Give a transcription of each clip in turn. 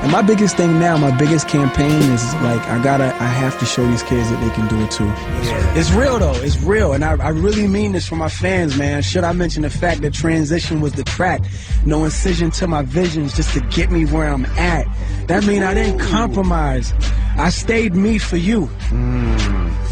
And my biggest thing now, my biggest campaign is like, I have to show these kids that they can do it too. Yeah. It's real though, it's real. And I really mean this for my fans, man. Should I mention the fact that transition was the track? No incision to my visions just to get me where I'm at. That mean I didn't compromise. I stayed me for you.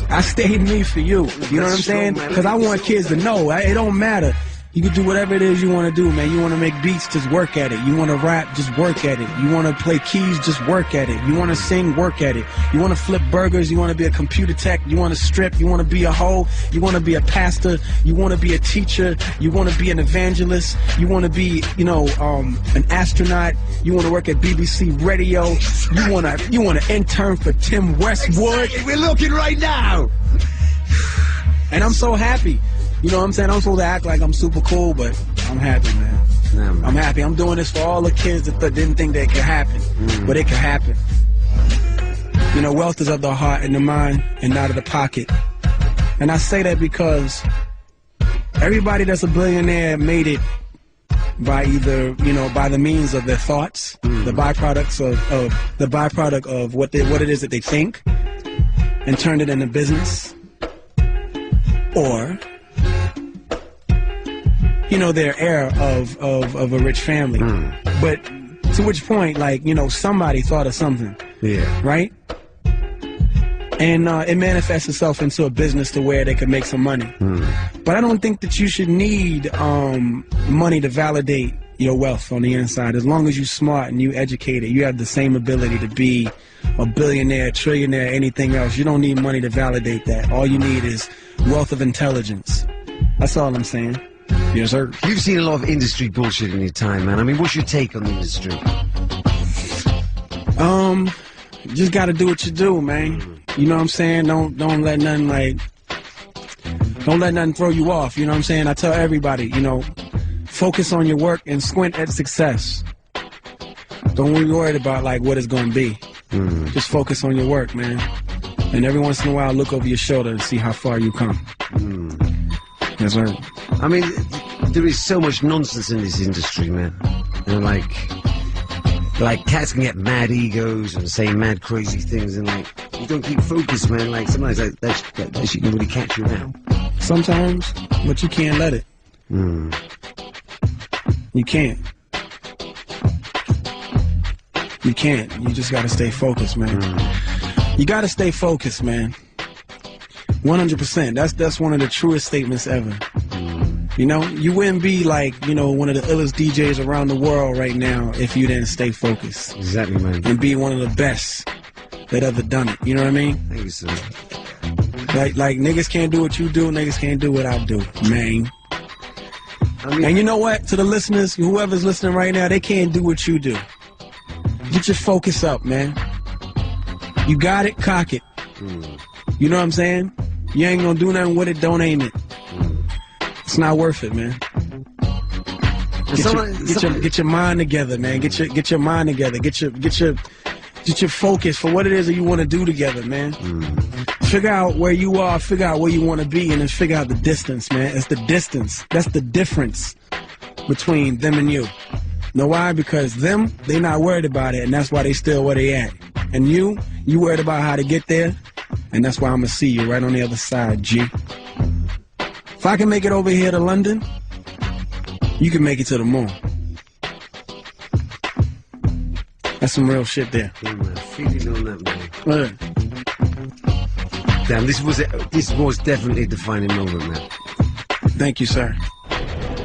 I stayed me for you. You know what I'm saying? Because I want kids to know, it don't matter. You can do whatever it is you want to do, man. You want to make beats, just work at it. You want to rap, just work at it. You want to play keys, just work at it. You want to sing, work at it. You want to flip burgers, you want to be a computer tech, you want to strip, you want to be a hoe, you want to be a pastor, you want to be a teacher, you want to be an evangelist, you want to be, you know, an astronaut, you want to work at BBC Radio, you want to intern for Tim Westwood. Exactly. We're looking right now. And I'm so happy. You know what I'm saying? I'm supposed to act like I'm super cool, but I'm happy, man. Yeah, man. I'm happy. I'm doing this for all the kids that didn't think that it could happen, but it could happen. You know, wealth is of the heart and the mind and not of the pocket. And I say that because everybody that's a billionaire made it by either, you know, by the means of their thoughts, the byproduct of what it is that they think, and turned it into business, or you know, they're heir of a rich family. But to which point, like, you know, somebody thought of something. Yeah. Right? And it manifests itself into a business to where they could make some money. But I don't think that you should need money to validate your wealth on the inside. As long as you're smart and you educated, you have the same ability to be a billionaire, trillionaire, anything else. You don't need money to validate that. All you need is wealth of intelligence. That's all I'm saying. Yes, sir. You've seen a lot of industry bullshit in your time, man. I mean, what's your take on the industry? You just gotta do what you do, man. You know what I'm saying? Don't let nothing don't let nothing throw you off. You know what I'm saying? I tell everybody, you know, focus on your work and squint at success. Don't be worried about like what it's gonna be. Just focus on your work, man. And every once in a while, look over your shoulder and see how far you come. Yes, sir. I mean, there is so much nonsense in this industry, man. And like cats can get mad egos and say mad crazy things, and like you don't keep focused, man. Like sometimes that shit can really catch you out. Sometimes, but you can't let it. You can't. You can't. You just gotta stay focused, man. You gotta stay focused, man. 100%. That's one of the truest statements ever. You know, you wouldn't be like, you know, one of the illest DJs around the world right now if you didn't stay focused. Exactly, man. And be one of the best that ever done it. You know what I mean? Thank you, sir. Like niggas can't do what you do, niggas can't do what I do, man. I mean, and you know what? To the listeners, whoever's listening right now, they can't do what you do. Get your focus up, man. You got it, cock it. You know what I'm saying? You ain't gonna do nothing with it, don't aim it. It's not worth it, man. Get your mind together, man. Get your mind together. Get your focus for what it is that you want to do together, man. Figure out where you are, figure out where you want to be, and then figure out the distance, man. It's the distance. That's the difference between them and you. Know why? Because them, they not worried about it, and that's why they still where they at. And you worried about how to get there, and that's why I'm gonna see you right on the other side, G. If I can make it over here to London, you can make it to the moon. That's some real shit there. Yeah, man. Feeling on that, man. Damn, this was definitely a defining moment, man. Thank you, sir.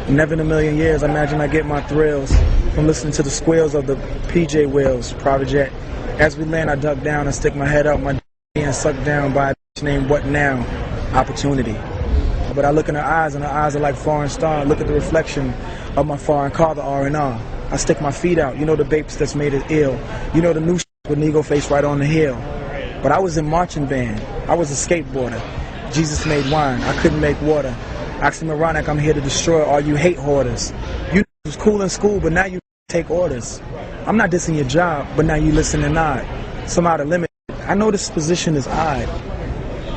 Never in a million years, I imagine I get my thrills from listening to the squeals of the PJ wheels, private jet. As we land, I duck down and stick my head up, my and sucked down by a bitch named What Now? Opportunity. But I look in her eyes, and her eyes are like foreign stars. Look at the reflection of my foreign car, the R&R. I stick my feet out. You know the babes that's made it ill. You know the new shit with Negro face right on the hill. But I was in marching band. I was a skateboarder. Jesus made wine. I couldn't make water. Oxymoronic, I'm here to destroy all you hate hoarders. You was cool in school, but now you take orders. I'm not dissing your job, but now you listen and nod. Somehow the limit. I know this position is odd,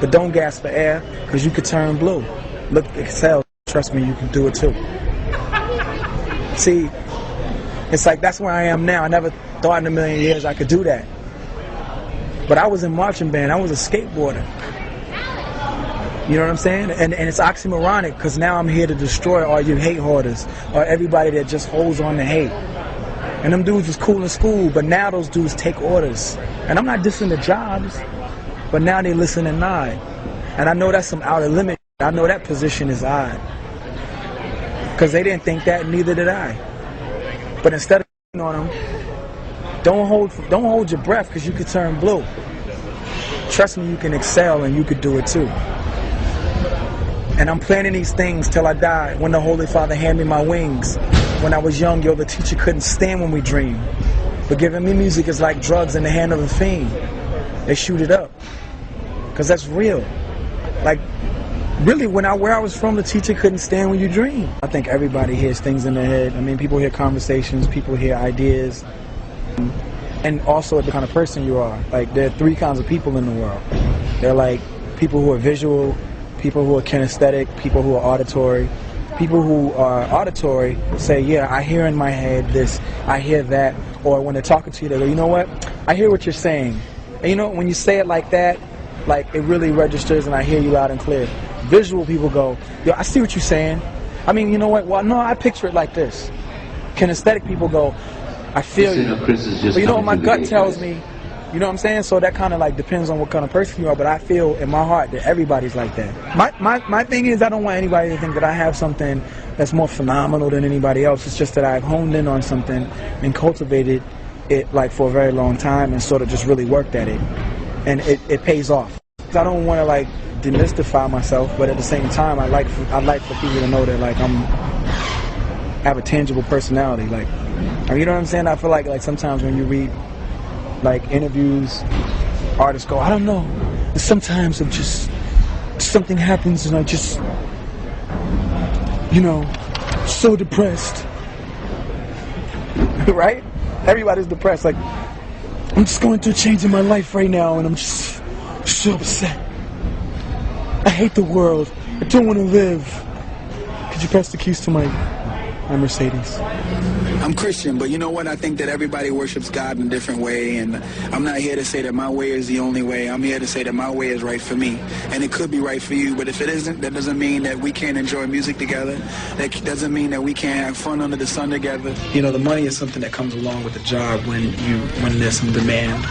but don't gasp for air, because you could turn blue. Look, excel. Trust me, you can do it too. See, it's like that's where I am now. I never thought in a million years I could do that. But I was in marching band. I was a skateboarder. You know what I'm saying? And it's oxymoronic because now I'm here to destroy all you hate hoarders or everybody that just holds on to hate. And them dudes was cool in school, but now those dudes take orders. And I'm not dissing the jobs, but now they listen and nod. And I know that's some outer limit. I know that position is odd. Because they didn't think that, neither did I. But instead of on them, don't hold your breath because you could turn blue. Trust me, you can excel and you could do it too. And I'm planning these things till I die. When the Holy Father handed me my wings. When I was young, the teacher couldn't stand when we dreamed. But giving me music is like drugs in the hand of a fiend. They shoot it up. Because that's real. Like, really, where I was from, the teacher couldn't stand when you dream. I think everybody hears things in their head. I mean, people hear conversations, people hear ideas. And also the kind of person you are. Like, there are three kinds of people in the world. They're like people who are visual, people who are kinesthetic, people who are auditory. People who are auditory say, yeah, I hear in my head this, I hear that. Or when they're talking to you, they go, you know what? I hear what you're saying. And you know, when you say it like that, like it really registers and I hear you loud and clear. Visual people go, yo, I see what you're saying. I mean, you know what? Well, no, I picture it like this. Kinesthetic people go, I feel you. But you know what my gut tells me? You know what I'm saying? So that kind of like depends on what kind of person you are, but I feel in my heart that everybody's like that. My thing is I don't want anybody to think that I have something that's more phenomenal than anybody else. It's just that I've honed in on something and cultivated it like for a very long time and sort of just really worked at it. And it pays off. I don't want to like demystify myself, but at the same time I'd like for people to know that like I have a tangible personality. Like, you know what I'm saying? I feel like sometimes when you read like interviews, artists go, I don't know. And sometimes I'm just, something happens and I just, you know, so depressed. Right? Everybody's depressed. Like, I'm just going through a change in my life right now and I'm just so upset. I hate the world. I don't want to live. Could you pass the keys to my Mercedes? I'm Christian, but you know what? I think that everybody worships God in a different way, and I'm not here to say that my way is the only way. I'm here to say that my way is right for me, and it could be right for you, but if it isn't, that doesn't mean that we can't enjoy music together. That doesn't mean that we can't have fun under the sun together. You know, the money is something that comes along with the job when there's some demand,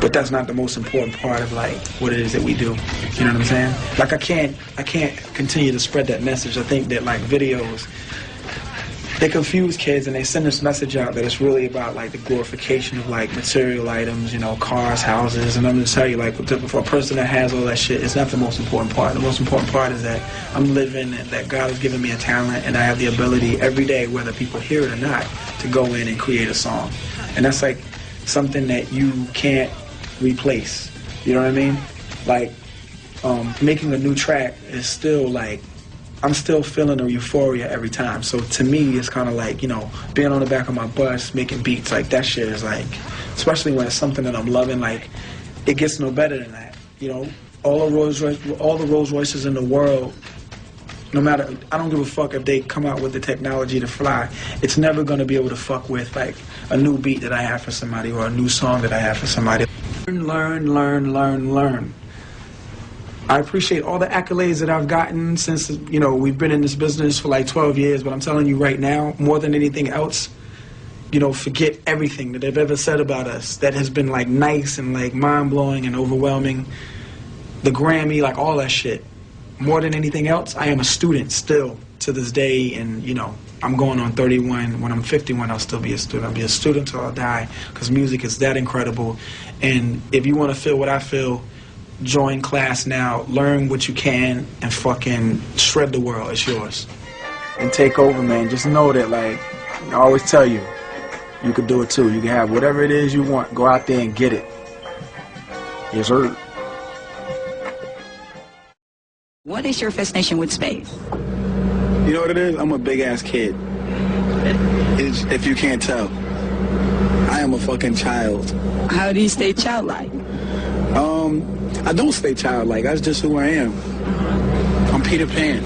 but that's not the most important part of like what it is that we do. You know what I'm saying? Like I can't continue to spread that message. I think that like videos, they confuse kids and they send this message out that it's really about like the glorification of like material items, you know, cars, houses, and I'm going to tell you like for a person that has all that shit, it's not the most important part. The most important part is that I'm living and that God has given me a talent and I have the ability every day, whether people hear it or not, to go in and create a song. And that's like something that you can't replace. You know what I mean? Like making a new track is still like, I'm still feeling a euphoria every time. So to me, it's kind of like, you know, being on the back of my bus, making beats, like that shit is like, especially when it's something that I'm loving, like, it gets no better than that. You know, all the Rolls Royces in the world, no matter, I don't give a fuck if they come out with the technology to fly, it's never going to be able to fuck with like a new beat that I have for somebody or a new song that I have for somebody. Learn. I appreciate all the accolades that I've gotten since, you know, we've been in this business for like 12 years, but I'm telling you right now, more than anything else, you know, forget everything that they've ever said about us that has been like nice and like mind-blowing and overwhelming. The Grammy, like all that shit. More than anything else, I am a student still to this day, and, you know, I'm going on 31. When I'm 51, I'll still be a student. I'll be a student till I die, because music is that incredible. And if you want to feel what I feel, join class now, learn what you can, and fucking shred the world. It's yours. And take over, man. Just know that, like, I always tell you, you can do it too. You can have whatever it is you want. Go out there and get it. Yes, sir. What is your fascination with space? You know what it is? I'm a big-ass kid. If you can't tell. I am a fucking child. How do you stay childlike? I don't stay childlike. That's just who I am. I'm Peter Pan.